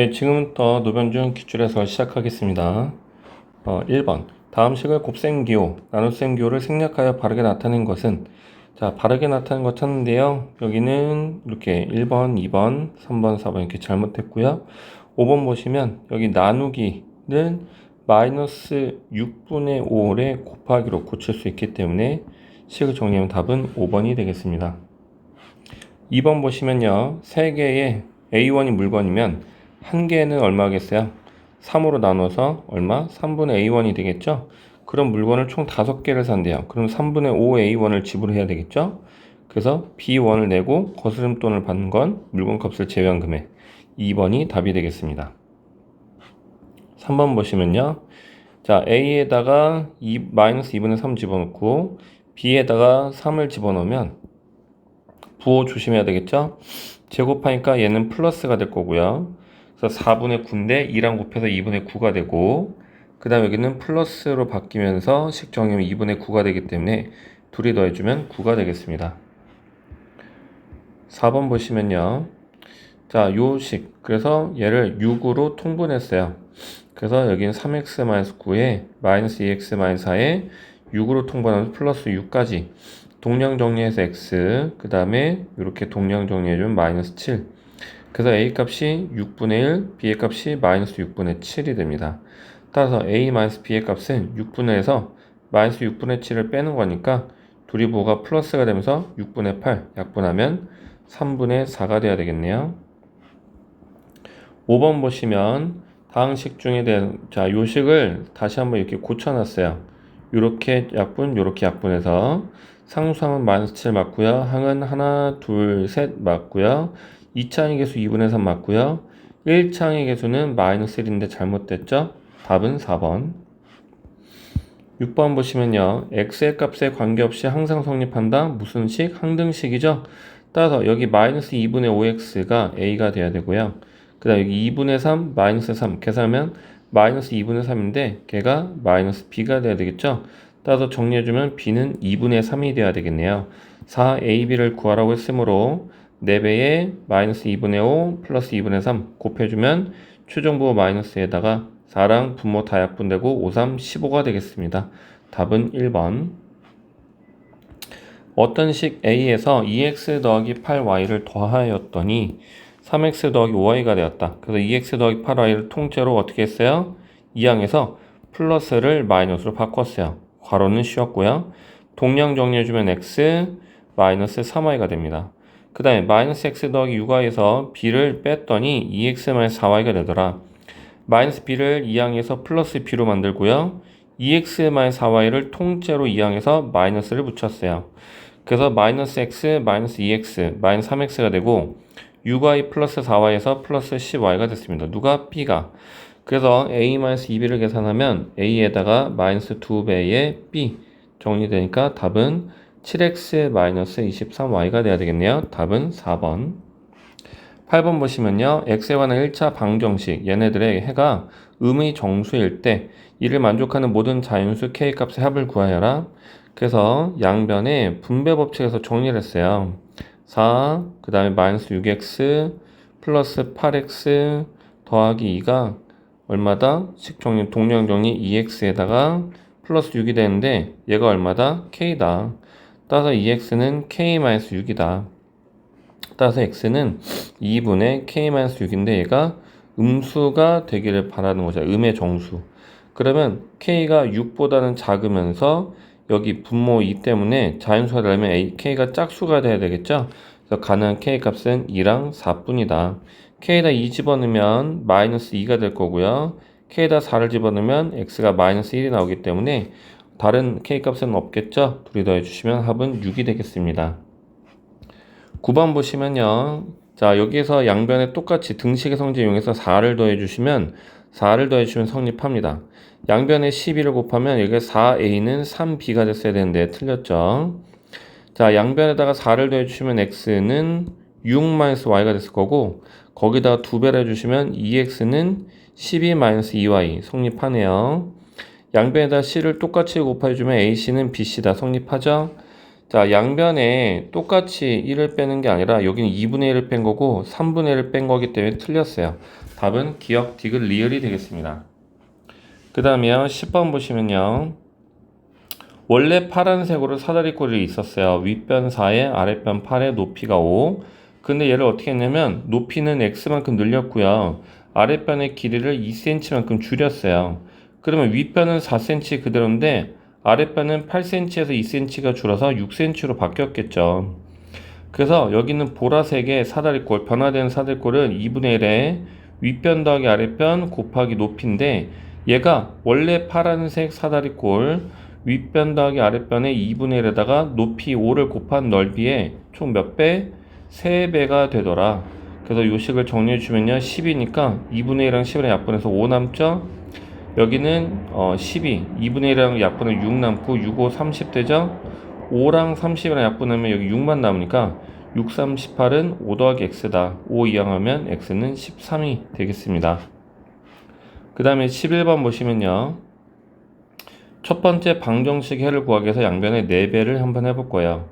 네, 지금부터 노변중 기출해설 시작하겠습니다. 1번. 다음 식을 곱셈기호, 나눗셈기호를 생략하여 바르게 나타낸 것은, 자, 바르게 나타낸 거 찾는데요. 여기는 이렇게 1번, 2번, 3번, 4번 이렇게 잘못했고요. 5번 보시면 여기 나누기는 마이너스 6분의 5를 곱하기로 고칠 수 있기 때문에 식을 정리하면 답은 5번이 되겠습니다. 2번 보시면요. 3개의 A1이 물건이면 한 개는 얼마겠어요? 3으로 나눠서 얼마? 3분의 A1이 되겠죠? 그럼 물건을 총 5개를 산대요. 그럼 3분의 5 A1을 지불해야 되겠죠? 그래서 B1을 내고 거스름돈을 받는 건 물건값을 제외한 금액. 2번이 답이 되겠습니다. 3번 보시면요. 자, A에다가 마이너스 2분의 3 집어넣고 B에다가 3을 집어넣으면 부호 조심해야 되겠죠? 제곱하니까 얘는 플러스가 될 거고요. 그래서 4분의 9인데 2랑 곱해서 2분의 9가 되고, 그 다음에 여기는 플러스로 바뀌면서 식 정의하면 2분의 9가 되기 때문에 둘이 더해주면 9가 되겠습니다. 4번 보시면요. 자, 요 식. 그래서 얘를 6으로 통분했어요. 그래서 여기는 3x-9에 마이너스 2x-4에 6으로 통분하면서 플러스 6까지. 동량 정리해서 x, 그 다음에 이렇게 동량 정리해주면 마이너스 7. 그래서 a 값이 6분의 1, b의 값이 마이너스 6분의 7이 됩니다. 따라서 a 마이너스 b의 값은 6분의 1에서 마이너스 6분의 7을 빼는 거니까 둘이 부호가 플러스가 되면서 6분의 8 약분하면 3분의 4가 돼야 되겠네요. 5번 보시면 다음 식 중에 대한, 자, 요 식을 다시 한번 이렇게 고쳐놨어요. 요렇게 약분, 요렇게 약분해서 상수항은 마이너스 7 맞고요. 항은 하나, 둘, 셋 맞고요. 2차항의 개수 2분의 3 맞고요. 1차항의 개수는 마이너스 1인데 잘못됐죠? 답은 4번. 6번 보시면요. x의 값에 관계없이 항상 성립한다. 무슨 식? 항등식이죠? 따라서 여기 마이너스 2분의 5x가 a가 돼야 되고요. 그 다음 여기 2분의 3, 마이너스 3 계산하면 마이너스 2분의 3인데 걔가 마이너스 b가 돼야 되겠죠? 따라서 정리해주면 b는 2분의 3이 돼야 되겠네요. 4ab를 구하라고 했으므로 4배에 마이너스 2분의 5 플러스 2분의 3 곱해주면 최종부호 마이너스에다가 4랑 분모 다 약분되고 5, 3, 15가 되겠습니다. 답은 1번. 어떤 식 A에서 2x 더하기 8y를 더하였더니 3x 더하기 5y가 되었다. 그래서 2x 더하기 8y를 통째로 어떻게 했어요? 2항에서 플러스를 마이너스로 바꿨어요. 괄호는 씌웠고요. 동량 정리해주면 x 마이너스 3y가 됩니다. 그 다음에 마이너스 x 더하기 6y에서 b를 뺐더니 2x 마이너스 4y가 되더라. 마이너스 b를 2항에서 플러스 b로 만들고요. 2x 마이너스 4y를 통째로 2항에서 마이너스를 붙였어요. 그래서 마이너스 x 마이너스 2x 마이너스 3x가 되고 6y 플러스 4y에서 플러스 10y가 됐습니다. 누가? b가. 그래서 a 마이너스 2b를 계산하면 a에다가 마이너스 2배의 b 정리되니까 답은 7x 마이너스 23y가 돼야 되겠네요. 답은 4번. 8번 보시면요. x에 관한 1차 방정식 얘네들의 해가 음의 정수일 때 이를 만족하는 모든 자연수 k 값의 합을 구하여라. 그래서 양변의 분배 법칙에서 정리를 했어요. 4, 그 다음에 마이너스 6x 플러스 8x 더하기 2가 얼마다? 식정리 동량 정리 2x에다가 플러스 6이 되는데 얘가 얼마다? k다. 따라서 2x는 k-6이다. 따라서 x는 2분의 k-6인데 얘가 음수가 되기를 바라는 거죠. 음의 정수. 그러면 k가 6보다는 작으면서 여기 분모 2 때문에 자연수가 되려면 k가 짝수가 돼야 되겠죠? 그래서 가능한 k 값은 2랑 4뿐이다. k에다 2 집어넣으면 마이너스 2가 될 거고요. k에다 4를 집어넣으면 x가 마이너스 1이 나오기 때문에 다른 k 값은 없겠죠? 둘이 더해주시면 합은 6이 되겠습니다. 9번 보시면요. 자, 여기에서 양변에 똑같이 등식의 성질 이용해서 4를 더해주시면 성립합니다. 양변에 12를 곱하면 여기 4a는 3b가 됐어야 되는데 틀렸죠. 자, 양변에다가 4를 더해주시면 x는 6-y가 됐을 거고 거기다가 2배를 해주시면 2x는 12-2y 성립하네요. 양변에다 c를 똑같이 곱해주면 ac는 bc다 성립하죠. 자, 양변에 똑같이 1을 빼는 게 아니라 여기는 2분의 1을 뺀 거고 3분의 1을 뺀 거기 때문에 틀렸어요. 답은 기억, 디귿, 리을이 되겠습니다. 그 다음에요. 10번 보시면요. 원래 파란색으로 사다리꼴이 있었어요. 윗변 4에 아랫변 8에 높이가 5. 근데 얘를 어떻게 했냐면 높이는 x만큼 늘렸고요. 아랫변의 길이를 2cm만큼 줄였어요. 그러면 윗변은 4cm 그대로인데 아랫변은 8cm에서 2cm가 줄어서 6cm로 바뀌었겠죠. 그래서 여기는 보라색의 사다리꼴, 변화된 사다리꼴은 2분의 1에 윗변 더하기 아랫변 곱하기 높이인데 얘가 원래 파란색 사다리꼴 윗변 더하기 아랫변에 2분의 1에다가 높이 5를 곱한 넓이에 총 몇 배? 3배가 되더라. 그래서 요 식을 정리해 주면요. 10이니까 2분의 1이랑 10이랑 약분해서 5 남죠? 여기는 12, 2분의 1이랑 약분은 6 남고 6, 5, 30 되죠? 5랑 30이랑 약분하면 여기 6만 남으니까 6, 3, 18은 5 더하기 x다. 5 이항하면 x는 13이 되겠습니다. 그 다음에 11번 보시면요. 첫 번째 방정식 해를 구하기 위해서 양변의 4배를 한번 해볼 거예요.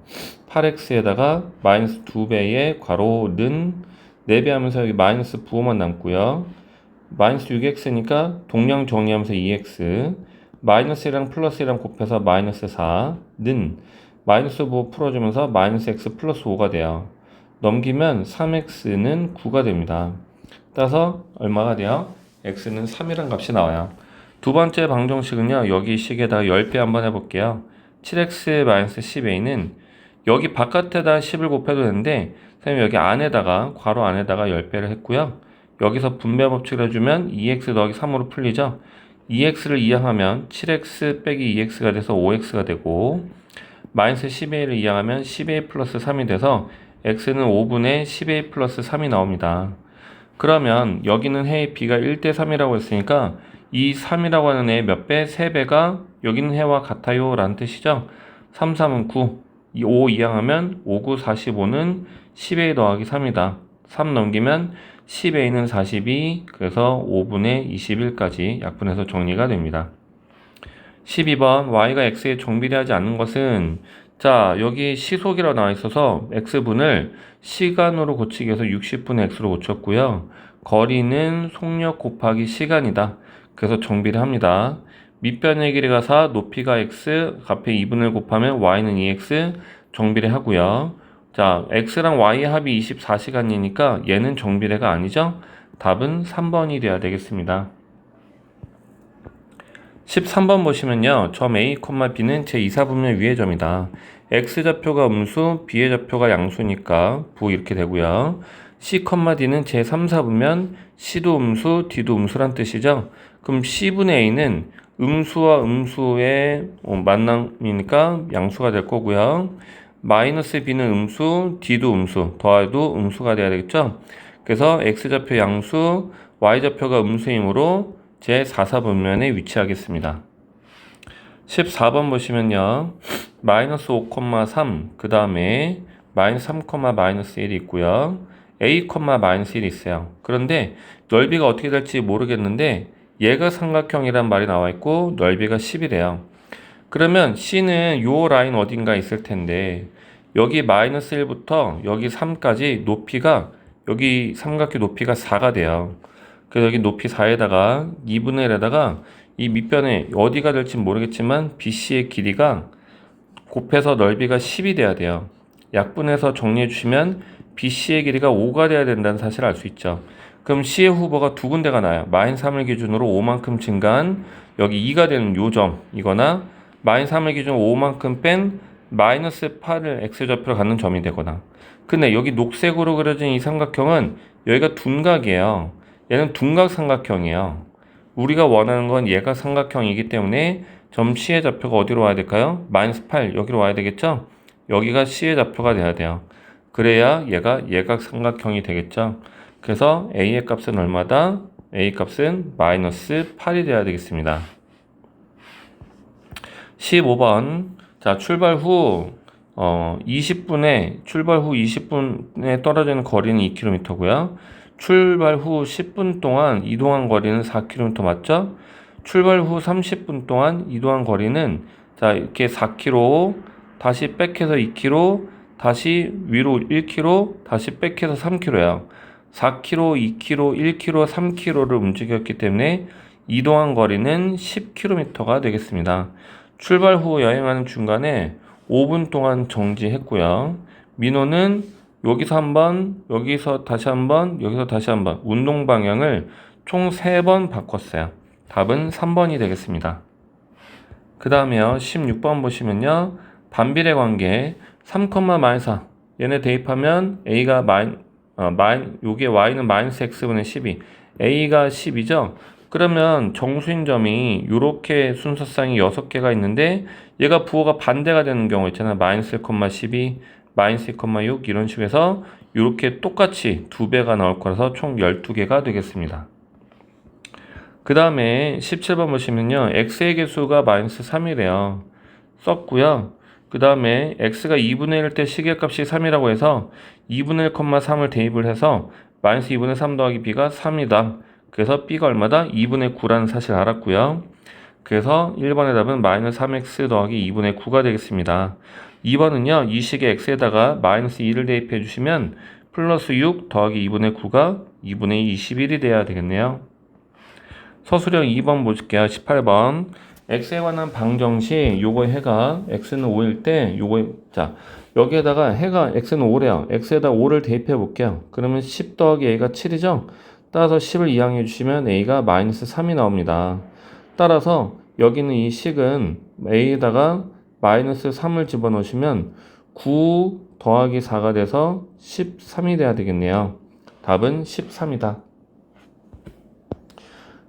8x에다가 마이너스 2배의 괄호는 4배 하면서 여기 마이너스 부호만 남고요. 마이너스 6x니까 동량 정리하면서 2x 마이너스 1이랑 플러스 1이랑 곱해서 마이너스 4는 마이너스 부호 풀어주면서 마이너스 x 플러스 5가 돼요. 넘기면 3x는 9가 됩니다. 따라서 얼마가 돼요? x는 3이라는 값이 나와요. 두 번째 방정식은요. 여기 식에다가 10배 한번 해볼게요. 7x-10a는 여기 바깥에다 10을 곱해도 되는데 선생님 여기 안에다가 괄호 안에다가 10배를 했고요. 여기서 분배 법칙을 해주면 2x 더하기 3으로 풀리죠. 2x를 이항하면 7x 빼기 2x가 돼서 5x가 되고 마이너스 10a를 이항하면 10a 플러스 3이 돼서 x는 5분의 10a 플러스 3이 나옵니다. 그러면 여기는 해의 b가 1대 3이라고 했으니까 이 3이라고 하는 애의 몇 배? 3배가 여기는 해와 같아요 라는 뜻이죠. 3, 3은 9, 5 이항하면 5, 9, 45는 10a 더하기 3이다. 3 넘기면 10a는 42, 그래서 5분의 21까지 약분해서 정리가 됩니다. 12번 y가 x에 정비례하지 않는 것은 자 여기 시속이라고 나와 있어서 x분을 시간으로 고치기 위해서 60분의 x로 고쳤고요. 거리는 속력 곱하기 시간이다. 그래서 정비를 합니다. 밑변의 길이가 4, 높이가 x, 값에 2분을 곱하면 y는 2x 정비례 하고요. 자, x랑 y의 합이 24시간이니까 얘는 정비례가 아니죠? 답은 3번이 돼야 되겠습니다. 13번 보시면요. 점 A, B는 제2사분면 위의 점이다. X좌표가 음수, B의 좌표가 양수니까 부 이렇게 되고요. C, D는 제3사분면 C도 음수, D도 음수란 뜻이죠. 그럼 C분의 A는 음수와 음수의 만남이니까 양수가 될 거고요. 마이너스 B는 음수, D도 음수, 더해도 음수가 돼야 되겠죠. 그래서 X좌표 양수, Y좌표가 음수이므로 제4사분면에 위치하겠습니다. 14번 보시면요. 마이너스 5,3, 그 다음에 마이너스 3, 마이너스 1이 있고요. A, 마이너스 1이 있어요. 그런데 넓이가 어떻게 될지 모르겠는데 얘가 삼각형이란 말이 나와 있고 넓이가 10이래요. 그러면 C는 요 라인 어딘가 있을 텐데 여기 마이너스 1부터 여기 3까지 높이가 여기 삼각형 높이가 4가 돼요. 그래서 여기 높이 4에다가 2분의 1에다가 이 밑변에 어디가 될지 모르겠지만 BC의 길이가 곱해서 넓이가 10이 돼야 돼요. 약분해서 정리해 주시면 BC의 길이가 5가 돼야 된다는 사실을 알 수 있죠. 그럼 C의 후보가 두 군데가 나요. 마이너스 3을 기준으로 5만큼 증가한 여기 2가 되는 요점 이거나 마이너스 3을 기준으로 5만큼 뺀 마이너스 8을 x좌표로 갖는 점이 되거나 근데 여기 녹색으로 그려진 이 삼각형은 여기가 둔각이에요. 얘는 둔각 삼각형이에요. 우리가 원하는 건 얘가 삼각형이기 때문에 점 C의 좌표가 어디로 와야 될까요? 마이너스 8 여기로 와야 되겠죠? 여기가 C의 좌표가 돼야 돼요. 그래야 얘가 예각 삼각형이 되겠죠? 그래서 A의 값은 얼마다? A 값은 마이너스 8이 돼야 되겠습니다. 15번 자 출발 후 20분에 떨어지는 거리는 2km고요. 출발 후 10분 동안 이동한 거리는 4km 맞죠? 출발 후 30분 동안 이동한 거리는 자 이렇게 4km 다시 백해서 2km, 다시 위로 1km, 다시 백해서 3km야. 4km, 2km, 1km, 3km를 움직였기 때문에 이동한 거리는 10km가 되겠습니다. 출발 후 여행하는 중간에 5분 동안 정지했고요. 민호는 여기서 한번, 여기서 다시 한번, 여기서 다시 한번 운동 방향을 총 3번 바꿨어요. 답은 3번이 되겠습니다. 그 다음에요. 16번 보시면요. 반비례 관계 3,-4 얘네 대입하면 A가 요게 Y는 마이너스 X분의 12 A가 10이죠. 그러면 정수인 점이 요렇게 순서상이 6개가 있는데 얘가 부호가 반대가 되는 경우 있잖아요. 마이너스 1,12 마이너스 1,6 이런 식으로 해서 요렇게 똑같이 2배가 나올 거라서 총 12개가 되겠습니다. 그 다음에 17번 보시면요. x의 개수가 마이너스 3이래요. 썼고요. 그 다음에 x가 2분의 1일 때 시계값이 3이라고 해서 2분의 1,3을 대입을 해서 마이너스 2분의 3 더하기 b가 3이다. 그래서 b가 얼마다? 2분의 9라는 사실을 알았고요. 그래서 1번의 답은 마이너스 3x 더하기 2분의 9가 되겠습니다. 2번은요. 이 식의 x에다가 마이너스 2를 대입해 주시면 플러스 6 더하기 2분의 9가 2분의 21이 돼야 되겠네요. 서술형 2번 볼게요. 18번. x에 관한 방정식 요거 해가 x는 5일 때 요거 자 여기에다가 해가 x는 5래요. x에다 5를 대입해 볼게요. 그러면 10 더하기 a가 7이죠. 따라서 10을 이항해 주시면 a가 마이너스 3이 나옵니다. 따라서 여기는 이 식은 a에다가 마이너스 3을 집어넣으시면 9 더하기 4가 돼서 13이 돼야 되겠네요. 답은 13이다.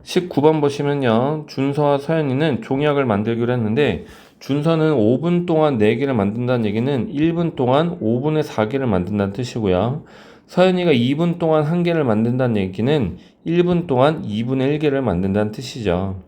19번 보시면요. 준서와 서연이는 종이학을 만들기로 했는데 준서는 5분 동안 4개를 만든다는 얘기는 1분 동안 5분의 4개를 만든다는 뜻이고요. 서연이가 2분 동안 1개를 만든다는 얘기는 1분 동안 2분의 1개를 만든다는 뜻이죠.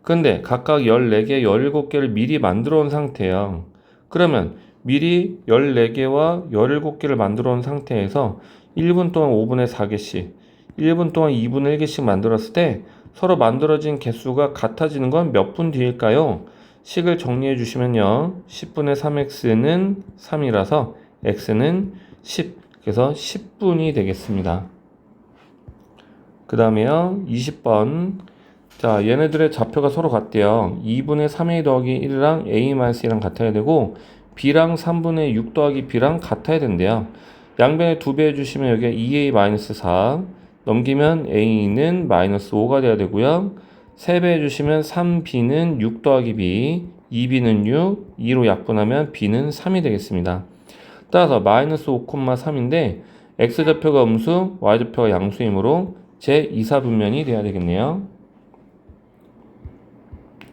그런데 각각 14개, 17개를 미리 만들어 온 상태예요. 그러면 미리 14개와 17개를 만들어 온 상태에서 1분 동안 5분의 4개씩, 1분 동안 2분의 1개씩 만들었을 때 서로 만들어진 개수가 같아지는 건 몇 분 뒤일까요? 식을 정리해 주시면요. 10분의 3x는 3이라서 x는 10. 그래서 10분이 되겠습니다. 그 다음에요. 20번. 자, 얘네들의 좌표가 서로 같대요. 2분의 3a 더하기 1이랑 a-1랑 같아야 되고 b랑 3분의 6 더하기 b랑 같아야 된대요. 양변에 2배 해주시면 여기가 2a-4 넘기면 a는 마이너스 5가 돼야 되고요. 3배 해주시면 3b는 6 더하기 b, 2b는 6, 2로 약분하면 b는 3이 되겠습니다. 따라서 마이너스 5,3인데 x좌표가 음수, y좌표가 양수이므로 제2사분면이 돼야 되겠네요.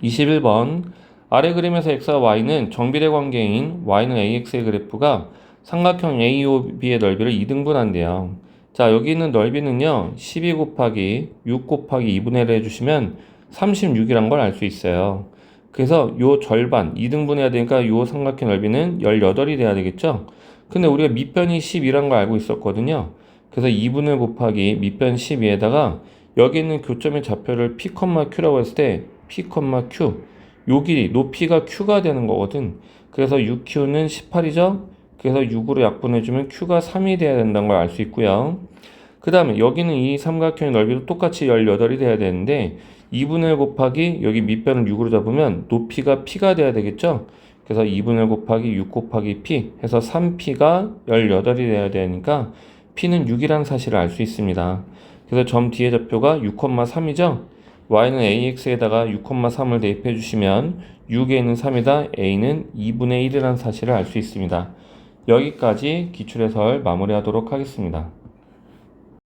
21번. 아래 그림에서 x와 y는 정비례 관계인 y는 ax의 그래프가 삼각형 AOB의 넓이를 2등분한대요. 자, 여기 있는 넓이는요, 12 곱하기 6 곱하기 2분의 1을 해주시면 36이란 걸 알 수 있어요. 그래서 요 절반, 2등분 해야 되니까 요 삼각형 넓이는 18이 돼야 되겠죠? 근데 우리가 밑변이 10이란 걸 알고 있었거든요. 그래서 2분의 1 곱하기 밑변 12에다가 여기 있는 교점의 좌표를 P, Q라고 했을 때 P, Q, 요 길이, 높이가 Q가 되는 거거든. 그래서 6Q는 18이죠? 그래서 6으로 약분해주면 Q가 3이 돼야 된다는 걸 알 수 있고요. 그 다음에 여기는 이 삼각형의 넓이도 똑같이 18이 돼야 되는데 2분의 1 곱하기 여기 밑변을 6으로 잡으면 높이가 P가 돼야 되겠죠? 그래서 2분의 1 곱하기 6 곱하기 P 해서 3P가 18이 돼야 되니까 P는 6이라는 사실을 알 수 있습니다. 그래서 점 뒤에 좌표가 6,3이죠? y는 ax에다가 6,3을 대입해 주시면 6에는 3이다, a는 2분의 1이라는 사실을 알 수 있습니다. 여기까지 기출해설 마무리하도록 하겠습니다.